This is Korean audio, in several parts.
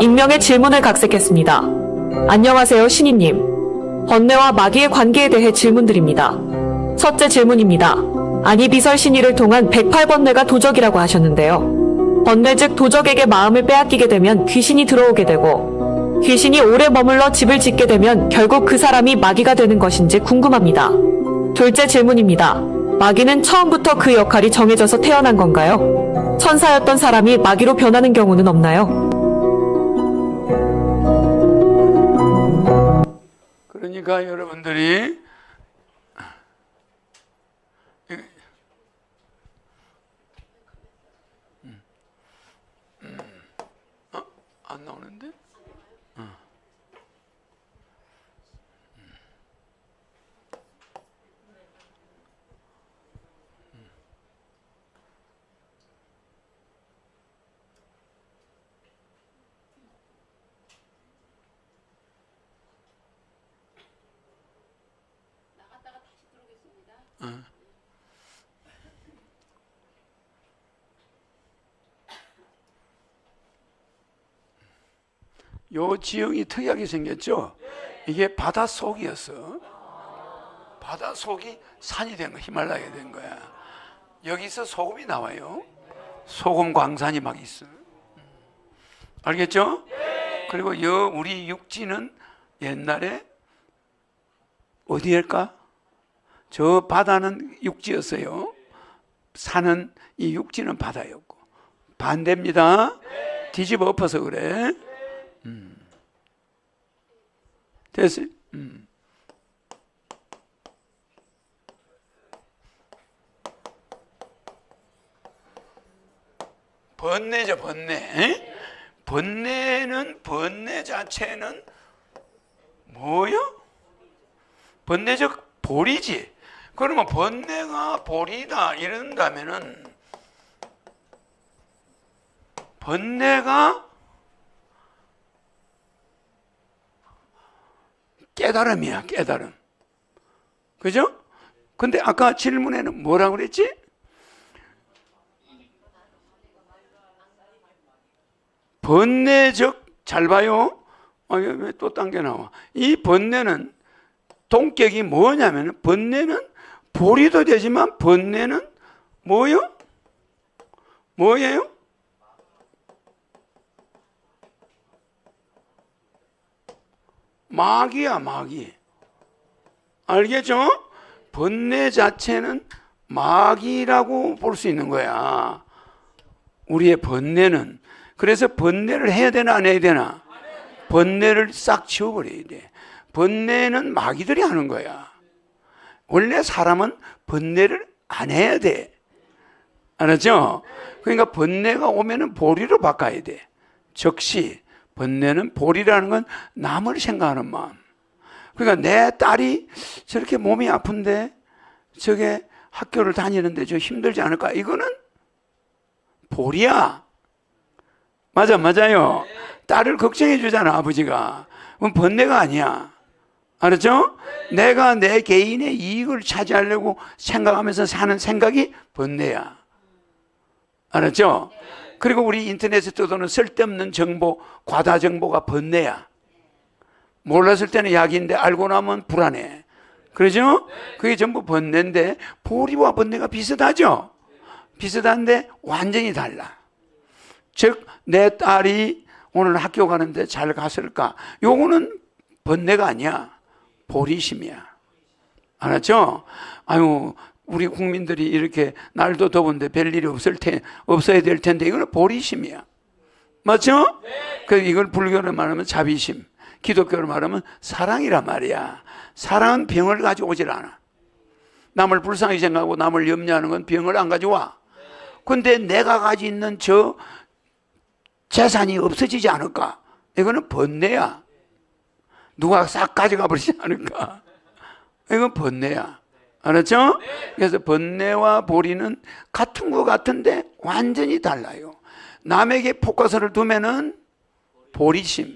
익명의 질문을 각색했습니다. 안녕하세요, 신이님. 번뇌와 마귀의 관계에 대해 질문드립니다. 첫째 질문입니다. 아니비설 신이를 통한 108번뇌가 도적이라고 하셨는데요. 번뇌 즉 도적에게 마음을 빼앗기게 되면 귀신이 들어오게 되고, 귀신이 오래 머물러 집을 짓게 되면 결국 그 사람이 마귀가 되는 것인지 궁금합니다. 둘째 질문입니다. 마귀는 처음부터 그 역할이 정해져서 태어난 건가요? 천사였던 사람이 마귀로 변하는 경우는 없나요? 그러니까 여러분들이 안 나오는데? 요 지형이 특이하게 생겼죠? 이게 바닷속이었어. 바닷속이 산이 된 거야. 히말라야 된 거야. 여기서 소금이 나와요. 소금 광산이 막 있어. 알겠죠? 그리고 우리 육지는 옛날에 어디일까? 저 바다는 육지였어요. 산은, 이 육지는 바다였고. 반대입니다. 뒤집어 엎어서 그래. 됐어요? 번뇌죠, 번뇌. 번뇌 자체는 뭐요? 번뇌적 볼이지. 그러면 번뇌가 볼이다 이런다면은 번뇌가 깨달음이야, 깨달음. 그죠? 근데 아까 질문에는 뭐라고 그랬지? 번뇌적, 잘 봐요. 왜 또 당겨 나와? 이 번뇌는 동격이 뭐냐면, 번뇌는 보리도 되지만 번뇌는 뭐요? 뭐예요? 마귀야, 마귀. 알겠죠? 번뇌 자체는 마귀라고 볼 수 있는 거야. 우리의 번뇌는. 그래서 번뇌를 해야 되나 안 해야 되나? 번뇌를 싹 치워버려야 돼. 번뇌는 마귀들이 하는 거야. 원래 사람은 번뇌를 안 해야 돼. 알았죠? 그러니까 번뇌가 오면은 보리로 바꿔야 돼. 즉시 번뇌는 보리라는 건 남을 생각하는 마음. 그러니까 내 딸이 저렇게 몸이 아픈데 저게 학교를 다니는데 저 힘들지 않을까? 이거는 보리야. 맞아요. 딸을 걱정해 주잖아, 아버지가. 그건 번뇌가 아니야. 알았죠? 내가 내 개인의 이익을 차지하려고 생각하면서 사는 생각이 번뇌야. 알았죠? 그리고 우리 인터넷에 떠도는 쓸데없는 정보, 과다 정보가 번뇌야. 몰랐을 때는 약인데 알고 나면 불안해. 그러죠? 그게 전부 번뇌인데 보리와 번뇌가 비슷하죠? 비슷한데 완전히 달라. 즉 내 딸이 오늘 학교 가는데 잘 갔을까? 요거는 번뇌가 아니야. 보리심이야. 알았죠? 아유, 우리 국민들이 이렇게 날도 더운데 별일이 없어야 될 텐데 이거는 보리심이야. 맞죠? 그 이걸 불교로 말하면 자비심, 기독교로 말하면 사랑이란 말이야. 사랑은 병을 가지고 오질 않아. 남을 불쌍히 생각하고 남을 염려하는 건 병을 안 가져와. 근데 내가 가지고 있는 저 재산이 없어지지 않을까? 이거는 번뇌야. 누가 싹 가져가 버리지 않을까? 이건 번뇌야. 알았죠? 그래서 번뇌와 보리는 같은 것 같은데 완전히 달라요. 남에게 포커스를 두면은 보리심.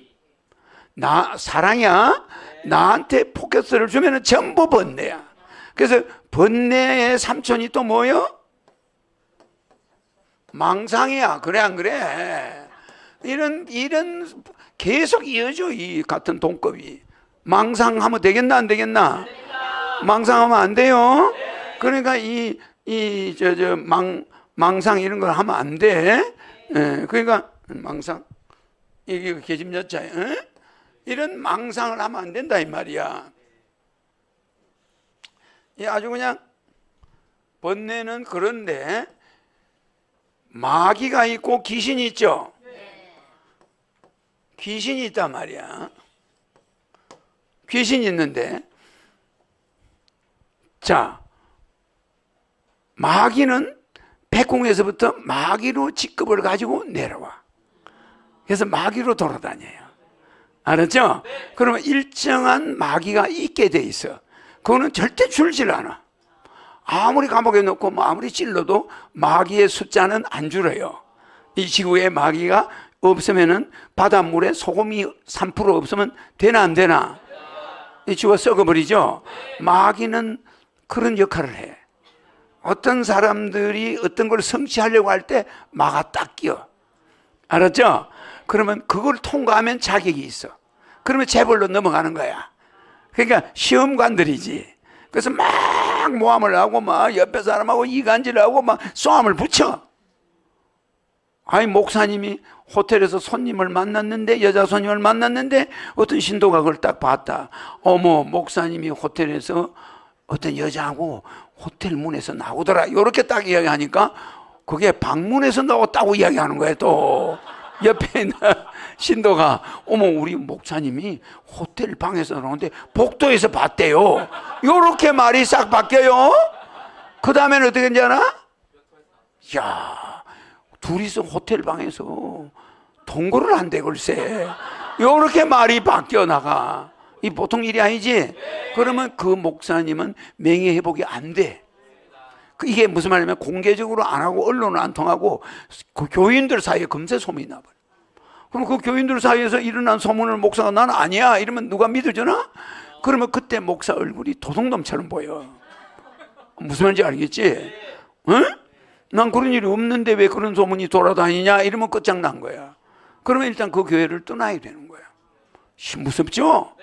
사랑이야. 나한테 포커스를 주면은 전부 번뇌야. 그래서 번뇌의 삼촌이 또 뭐요? 망상이야. 그래 안 그래? 이런 계속 이어져, 이 같은 동급이. 망상하면 되겠나, 안 되겠나? 망상하면 안 돼요. 그러니까 망상 이런 걸 하면 안 돼. 예, 그러니까 망상, 이게 계집여자, 이런 망상을 하면 안 된다 이 말이야. 이 아주 그냥 번뇌는 그런데 마귀가 있고 귀신이 있죠. 귀신이 있단 말이야. 귀신이 있는데, 자, 마귀는 백궁에서부터 마귀로 직급을 가지고 내려와. 그래서 마귀로 돌아다녀요. 알았죠? 그러면 일정한 마귀가 있게 돼 있어. 그거는 절대 줄질 않아. 아무리 감옥에 넣고 뭐 아무리 찔러도 마귀의 숫자는 안 줄어요. 이 지구에 마귀가 없으면은 바닷물에 소금이 3% 없으면 되나 안 되나? 이 지구가 썩어버리죠. 마귀는 그런 역할을 해. 어떤 사람들이 어떤 걸 성취하려고 할 때 마가 딱 끼어. 알았죠? 그러면 그걸 통과하면 자격이 있어. 그러면 재벌로 넘어가는 거야. 그러니까 시험관들이지. 그래서 막 모함을 하고 막 옆에 사람하고 이간질을 하고 막 쏘함을 붙여. 아니 목사님이 호텔에서 손님을 만났는데, 여자 손님을 만났는데 어떤 신도가 그걸 딱 봤다. 어머, 목사님이 호텔에서 어떤 여자하고 호텔 문에서 나오더라. 이렇게 딱 이야기하니까 그게 방문에서 나왔다고 이야기하는 거예요. 또 옆에 있는 신도가 어머, 우리 목사님이 호텔 방에서 나오는데 복도에서 봤대요. 이렇게 말이 싹 바뀌어요. 그 다음에는 어떻게 했는지 알아? 야, 둘이서 호텔 방에서 동거를 한대 글쎄. 이렇게 말이 바뀌어 나가. 이 보통 일이 아니지. 그러면 그 목사님은 명예회복이 안 돼. 이게 무슨 말이냐면 공개적으로 안 하고 언론은 안 통하고 그 교인들 사이에 금세 소문이 나버려. 그럼 그 교인들 사이에서 일어난 소문을 목사가 나는 아니야 이러면 누가 믿어주나? 그러면 그때 목사 얼굴이 도둑놈처럼 보여. 무슨 말인지 알겠지? 응? 난 그런 일이 없는데 왜 그런 소문이 돌아다니냐 이러면 끝장난 거야. 그러면 일단 그 교회를 떠나야 되는 거야. 무섭죠?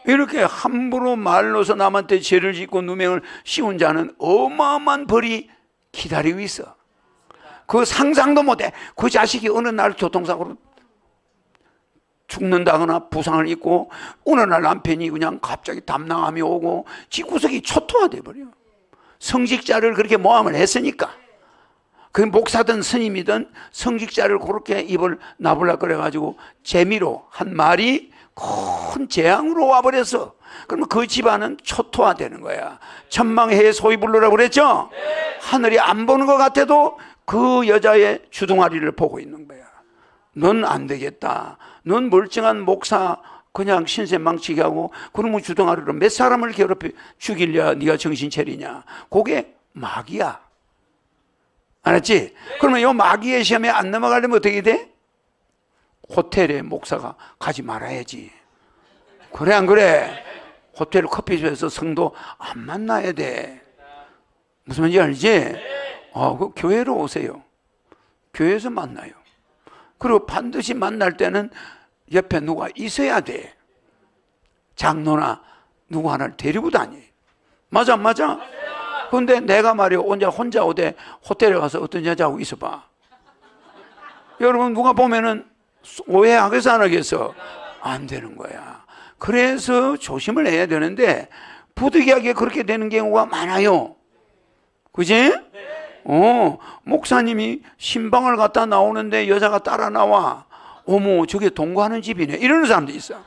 이렇게 함부로 말로서 남한테 죄를 짓고 누명을 씌운 자는 어마어마한 벌이 기다리고 있어. 그 상상도 못해. 그 자식이 어느 날 교통사고로 죽는다거나 부상을 입고 어느 날 남편이 그냥 갑자기 담낭암이 오고 집구석이 초토화돼 버려. 성직자를 그렇게 모함을 했으니까. 그 목사든 스님이든 성직자를 그렇게 입을 나불락 그래가지고 재미로 한 말이 큰 재앙으로 와버렸어. 그러면 그 집안은 초토화되는 거야. 천망해의 소위불로라고 그랬죠? 하늘이 안 보는 것 같아도 그 여자의 주둥아리를 보고 있는 거야. 넌 안 되겠다. 넌 멀쩡한 목사 그냥 신세 망치게 하고 그러면 주둥아리로 몇 사람을 괴롭혀 죽이려 네가 정신 차리냐. 그게 마귀야. 알았지? 그러면 이 마귀의 시험에 안 넘어가려면 어떻게 돼? 호텔에 목사가 가지 말아야지. 그래 안 그래? 호텔 커피숍에서 성도 안 만나야 돼. 무슨 말인지 알지? 그 교회로 오세요. 교회에서 만나요. 그리고 반드시 만날 때는 옆에 누가 있어야 돼. 장로나 누구 하나를 데리고 다니. 맞아 안 맞아? 그런데 내가 말이야 혼자 어디 호텔에 가서 어떤 여자하고 있어봐. 여러분 누가 보면은 오해하겠어 안 하겠어? 안 되는 거야. 그래서 조심을 해야 되는데 부득이하게 그렇게 되는 경우가 많아요. 그지? 목사님이 신방을 갔다 나오는데 여자가 따라 나와. 어머, 저게 동거하는 집이네. 이러는 사람도 있어.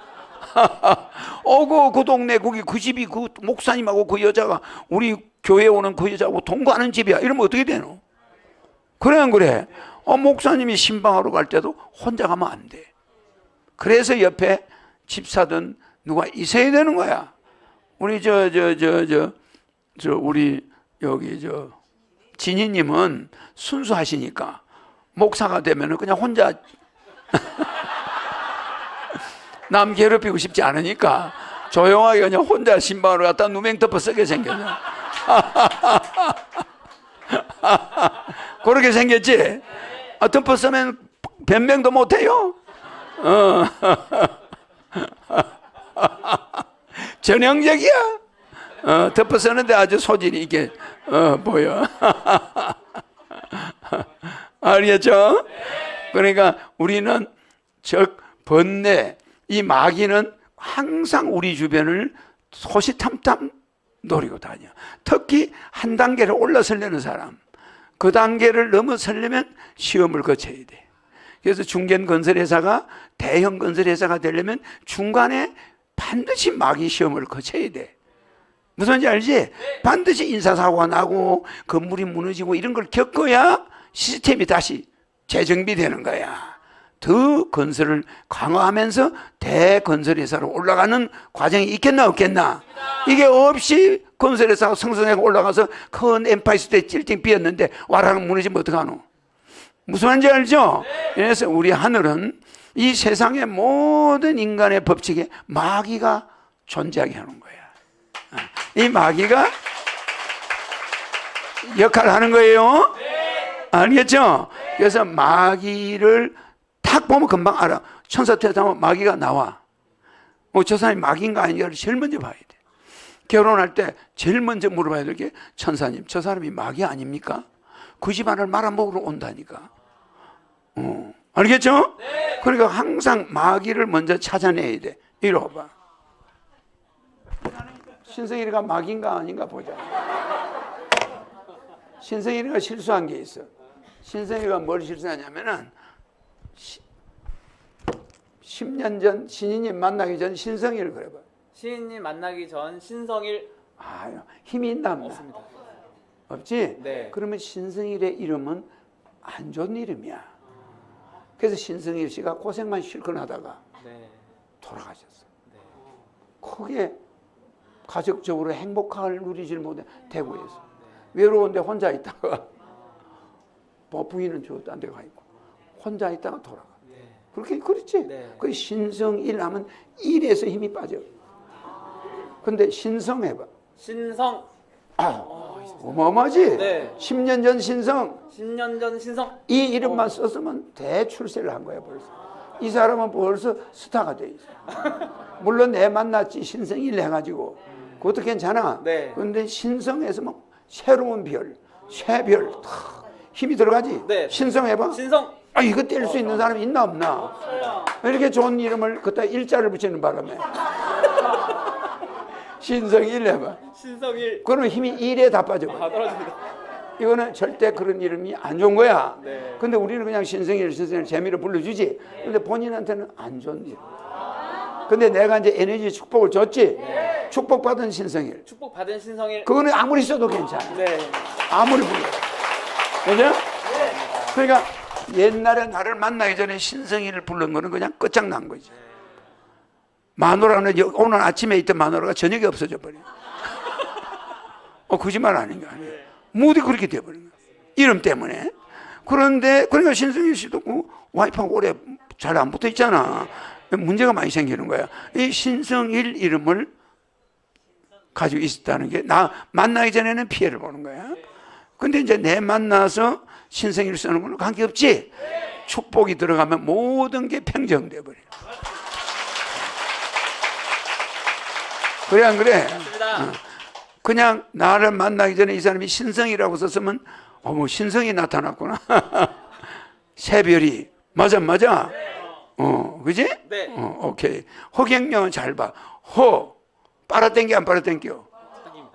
그 동네 거기 그 집이 그 목사님하고 그 여자가 우리 교회 오는 그 여자하고 동거하는 집이야. 이러면 어떻게 되노? 그래 안 그래? 목사님이 신방하러 갈 때도 혼자 가면 안 돼. 그래서 옆에 집사든 누가 있어야 되는 거야. 우리 우리 여기 진희님은 순수하시니까 목사가 되면은 그냥 혼자 남 괴롭히고 싶지 않으니까 조용하게 그냥 혼자 신방으로 갔다 누명 덮어 쓰게 생겼네. 그렇게 생겼지? 덮어 쓰면 변명도 못해요. 전형적이야. 덮어 쓰는데 아주 소질이 있게 보여. 알겠죠? 그러니까 우리는 즉 번뇌, 이 마귀는 항상 우리 주변을 소시탐탐 노리고 다녀. 특히 한 단계를 올라서려는 사람, 그 단계를 넘어서려면 시험을 거쳐야 돼. 그래서 중견 건설회사가 대형 건설회사가 되려면 중간에 반드시 마귀 시험을 거쳐야 돼. 무슨 말인지 알지? 반드시 인사사고가 나고 건물이 무너지고 이런 걸 겪어야 시스템이 다시 재정비되는 거야. 더 건설을 강화하면서 대건설회사로 올라가는 과정이 있겠나 없겠나? 이게 없이 건설회사가 성성하게 올라가서 큰 엠파이스테이트 빌딩 비었는데 와라랑 무너지면 어떡하노? 무슨 말인지 알죠? 그래서 우리 하늘은 이 세상의 모든 인간의 법칙에 마귀가 존재하게 하는 거야. 이 마귀가 역할을 하는 거예요. 알겠죠? 그래서 마귀를 딱 보면 금방 알아. 천사퇴사하면 마귀가 나와. 저 사람이 마귀인가 아닌가를 제일 먼저 봐야 돼. 결혼할 때 제일 먼저 물어봐야 될 게 천사님, 저 사람이 마귀 아닙니까? 그 집안을 말아먹으러 온다니까. 알겠죠? 그러니까 항상 마귀를 먼저 찾아내야 돼. 이리 와봐. 신성일이가 마귀인가 아닌가 보자. 신성일이가 실수한 게 있어. 신성일이가 뭘 실수하냐면은 10년 전 신인님 만나기 전 신성일 그래봐. 신인님 만나기 전 신성일 힘이 있나 없나? 없습니다. 없지? 네. 그러면 신성일의 이름은 안 좋은 이름이야. 그래서 신성일 씨가 고생만 실컷 하다가 네. 돌아가셨어. 네. 크게 가족적으로 행복할 누리질 못해 대구에서 외로운데 혼자 있다가 부인은 저 딴 데 가 있고 혼자 있다가 돌아가. 그렇게 그렇지. 네. 그 신성일 하면 일에서 힘이 빠져. 근데 신성 해봐. 신성 어마어마하지. 네. 10년 전 신성. 10년 전 신성 이 이름만 썼으면 대출세를 한 거야 벌써. 이 사람은 벌써 스타가 돼 있어. 물론 내 만났지 신성일 해가지고 그것도 괜찮아. 네. 그런데 신성에서 뭐 새로운 별, 새 별, 탁 힘이 들어가지. 네. 신성 해봐. 신성 이거 뗄 수 있는 사람이 있나 없나? 이렇게 좋은 이름을 그때 일자를 붙이는 바람에 신성일 해봐. 신성일 그러면 힘이 일에 다 빠져. 떨어집니다. 이거는 절대 그런 이름이 안 좋은 거야. 네. 근데 우리는 그냥 신성일 재미로 불러주지. 근데 본인한테는 안 좋은 이름. 근데 내가 이제 에너지 축복을 줬지. 축복받은 신성일. 축복 받은 신성일 그거는 아무리 써도 괜찮아. 네. 아무리 불러. 그죠? 그러니까 옛날에 나를 만나기 전에 신성일을 부른 거는 그냥 끝장난 거지. 마누라는 오늘 아침에 있던 마누라가 저녁에 없어져 버려. 거짓말 아닌가? 모두 그렇게 돼버린 거야. 이름 때문에. 그런데 그러니까 신성일 씨도 그 와이프하고 오래 잘 안 붙어 있잖아. 문제가 많이 생기는 거야. 이 신성일 이름을 가지고 있었다는 게 나 만나기 전에는 피해를 보는 거야. 근데 이제 내 만나서 신성일 쓰는 거는 관계없지. 축복이 들어가면 모든 게 평정돼 버려. 그래 안 그래? 그냥 나를 만나기 전에 이 사람이 신성이라고 썼으면 어머 신성이 나타났구나. 새별이 맞아. 그지? 네. 오케이. 허경영은 잘 봐. 허 빨아당겨 안 빨아당겨?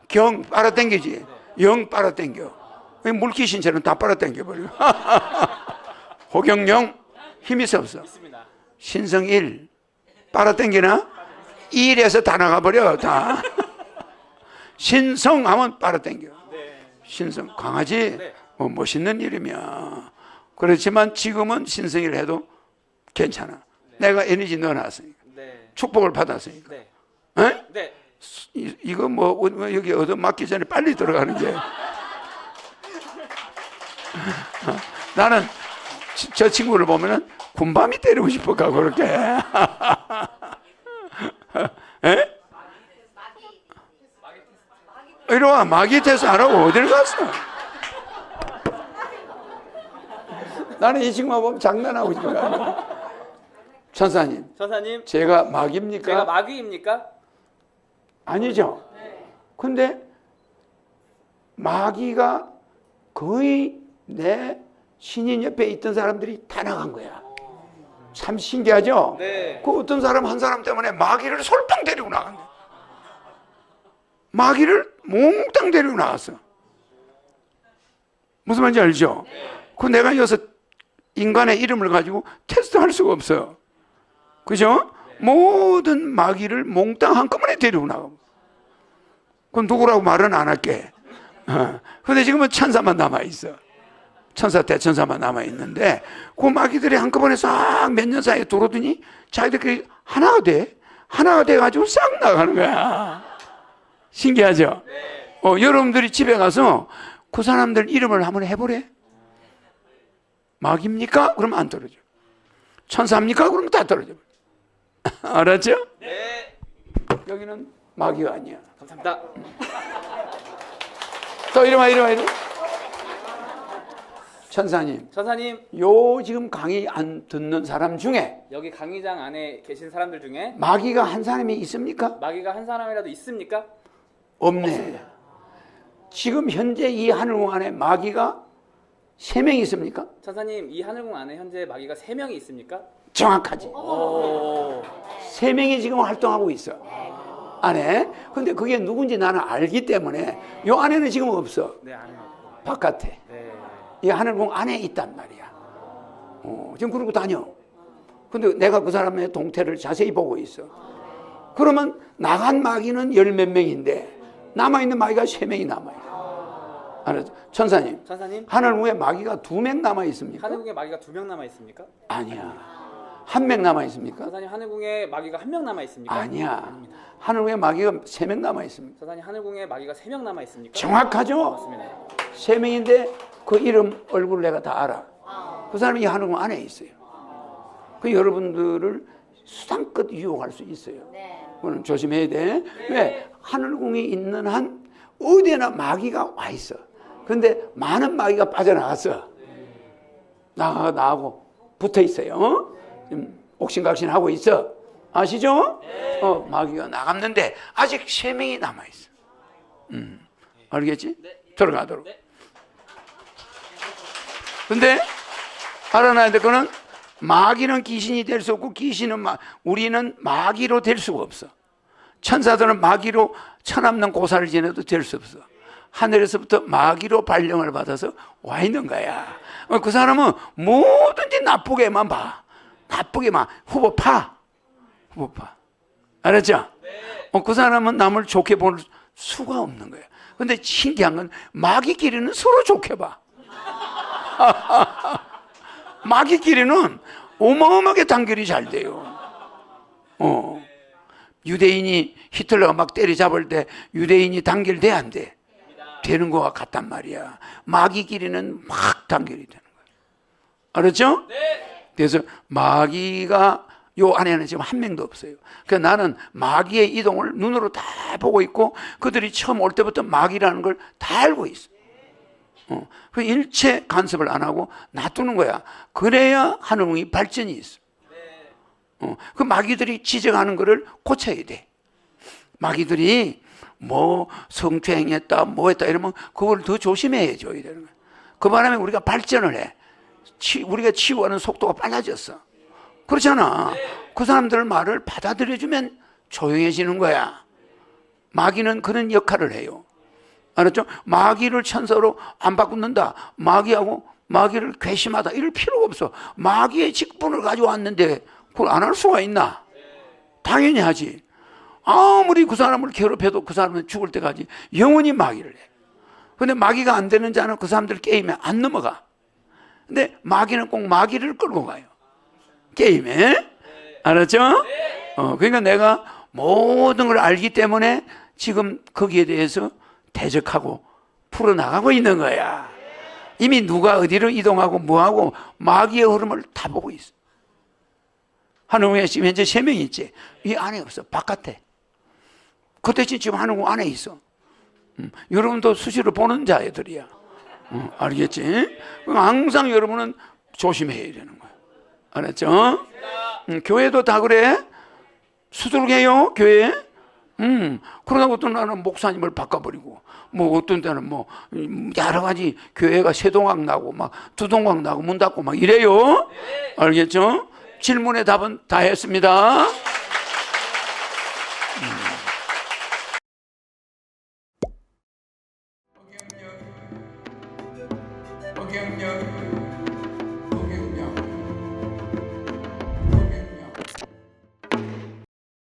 경 빨아당기지. 영 빨아당겨. 물귀신처럼 다 빨아당겨 버려. 허경영 힘이 없어. 있습니다. 신성일 빨아당기나? 일에서 다 나가버려 다. 신성하면 빨아당겨. 네. 신성 강하지. 네. 멋있는 이름이야. 그렇지만 지금은 신성일 해도 괜찮아. 내가 에너지 넣어놨으니까. 네. 축복을 받았으니까. 네. 에? 네. 이거 뭐 여기 얻어 맞기 전에 빨리 들어가는 게. 나는 저 친구를 보면은 군밤이 때리고 싶어 가 그렇게. 에? 이리 와. 마귀 테스트 안 하고 어딜 갔어? 나는 이 친구만 보면 장난하고 싶어. 천사님, 천사님, 제가 마귀입니까? 제가 마귀입니까? 아니죠. 근데 마귀가 거의 내 신인 옆에 있던 사람들이 다 나간 거야. 참 신기하죠? 네. 그 어떤 사람 한 사람 때문에 마귀를 솔땅 데리고 나간 거야. 마귀를 몽땅 데리고 나갔어. 무슨 말인지 알죠? 그 내가 여기서 인간의 이름을 가지고 테스트할 수가 없어요. 그죠? 모든 마귀를 몽땅 한꺼번에 데리고 나가고. 그건 누구라고 말은 안 할게. 근데 지금은 천사만 남아있어. 천사, 대천사만 남아있는데, 그 마귀들이 한꺼번에 싹 몇 년 사이에 들어오더니 자기들끼리 하나가 돼. 하나가 돼가지고 싹 나가는 거야. 신기하죠? 여러분들이 집에 가서 그 사람들 이름을 한번 해보래. 마귀입니까? 그러면 안 떨어져. 천사입니까? 그러면 다 떨어져. 알았죠? 네. 여기는 마귀가 아니야. 감사합니다. 또 이리 와. 천사님, 천사님, 요 지금 강의 안 듣는 사람 중에 여기 강의장 안에 계신 사람들 중에 마귀가 한 사람이 있습니까? 마귀가 한 사람이라도 있습니까? 없네. 지금 현재 이 하늘궁 안에 마귀가 3명이 있습니까? 천사님, 이 하늘궁 안에 현재 마귀가 3명이 있습니까? 정확하지. 오. 3명이 지금 활동하고 있어. 안에. 근데 그게 누군지 나는 알기 때문에 요 안에는 지금 없어. 네, 안에 없고. 바깥에. 네. 이 하늘궁 안에 있단 말이야. 지금 그러고 다녀. 근데 내가 그 사람의 동태를 자세히 보고 있어. 그러면 나간 마귀는 열 몇 명인데 남아있는 마귀가 3명이 남아요. 알았죠? 천사님, 천사님, 하늘궁에 마귀가 2명 남아있습니까? 하늘궁에 마귀가 2명 남아 있습니까? 아니야. 1명 남아있습니까? 천사님, 하늘궁에 마귀가 1명 남아 있습니까? 아니야. 아닙니다. 하늘궁에 마귀가 3명 남아있습니까? 천사님, 하늘궁에 마귀가 3명 남아 있습니까? 정확하죠? 맞습니다. 3명인데 그 이름, 얼굴 내가 다 알아. 그 사람이 이 하늘궁 안에 있어요. 그 여러분들을 수단껏 유혹할 수 있어요. 그거는 조심해야 돼. 왜? 하늘궁이 있는 한 어디에나 마귀가 와 있어. 근데 많은 마귀가 빠져나갔어. 나하고 붙어 있어요. 지금 옥신각신하고 있어. 아시죠? 마귀가 나갔는데 아직 3명이 남아있어. 알겠지? 들어가도록. 근데 알아놔야 될 거는 마귀는 귀신이 될 수 없고 우리는 마귀로 될 수가 없어. 천사들은 마귀로 천없는 고사를 지내도 될 수 없어. 하늘에서부터 마귀로 발령을 받아서 와 있는 거야. 그 사람은 뭐든지 나쁘게만 봐. 나쁘게만 후보 파. 알았죠? 그 사람은 남을 좋게 볼 수가 없는 거야. 근데 신기한 건 마귀끼리는 서로 좋게 봐. 마귀끼리는 어마어마하게 단결이 잘 돼요. 유대인이 히틀러가 막 때려잡을 때 유대인이 단결돼 안 돼? 되는 거와 같단 말이야. 마귀끼리는 막 단결이 되는 거야. 알았죠? 그래서 마귀가 요 안에는 지금 1명도 없어요. 그러니까 나는 마귀의 이동을 눈으로 다 보고 있고 그들이 처음 올 때부터 마귀라는 걸 다 알고 있어. 그 일체 간섭을 안 하고 놔두는 거야. 그래야 하늘궁이 발전이 있어. 그 마귀들이 지적하는 거를 고쳐야 돼. 마귀들이 뭐 성추행했다, 뭐 했다 이러면 그걸 더 조심해 줘야 되는 거야. 그 바람에 우리가 발전을 해. 우리가 치유하는 속도가 빨라졌어. 그렇잖아. 그 사람들 말을 받아들여주면 조용해지는 거야. 마귀는 그런 역할을 해요. 알았죠? 마귀를 천사로 안 바꾼다. 마귀를 괘씸하다. 이럴 필요가 없어. 마귀의 직분을 가지고 왔는데 그걸 안 할 수가 있나? 당연히 하지. 아무리 그 사람을 괴롭혀도 그 사람은 죽을 때까지 영원히 마귀를 해. 근데 마귀가 안 되는 자는 그 사람들 게임에 안 넘어가. 근데 마귀는 꼭 마귀를 끌고 가요. 게임에. 알았죠? 그러니까 내가 모든 걸 알기 때문에 지금 거기에 대해서 대적하고 풀어나가고 있는 거야. 이미 누가 어디로 이동하고 뭐하고 마귀의 흐름을 다 보고 있어. 하늘궁에 지금 현재 3명이 있지. 이 안에 없어. 바깥에. 그 대신 지금 하늘궁 안에 있어. 여러분도 수시로 보는 자들이야. 알겠지? 항상 여러분은 조심해야 되는 거야. 알았죠? 교회도 다 그래? 수두룩해요 교회? 그러다가 어떤 나는 목사님을 바꿔버리고 뭐 어떤 때는 뭐 여러 가지 교회가 세동학 나고 막 두동학 나고 문 닫고 막 이래요. 알겠죠? 질문의 답은 다 했습니다. 어경영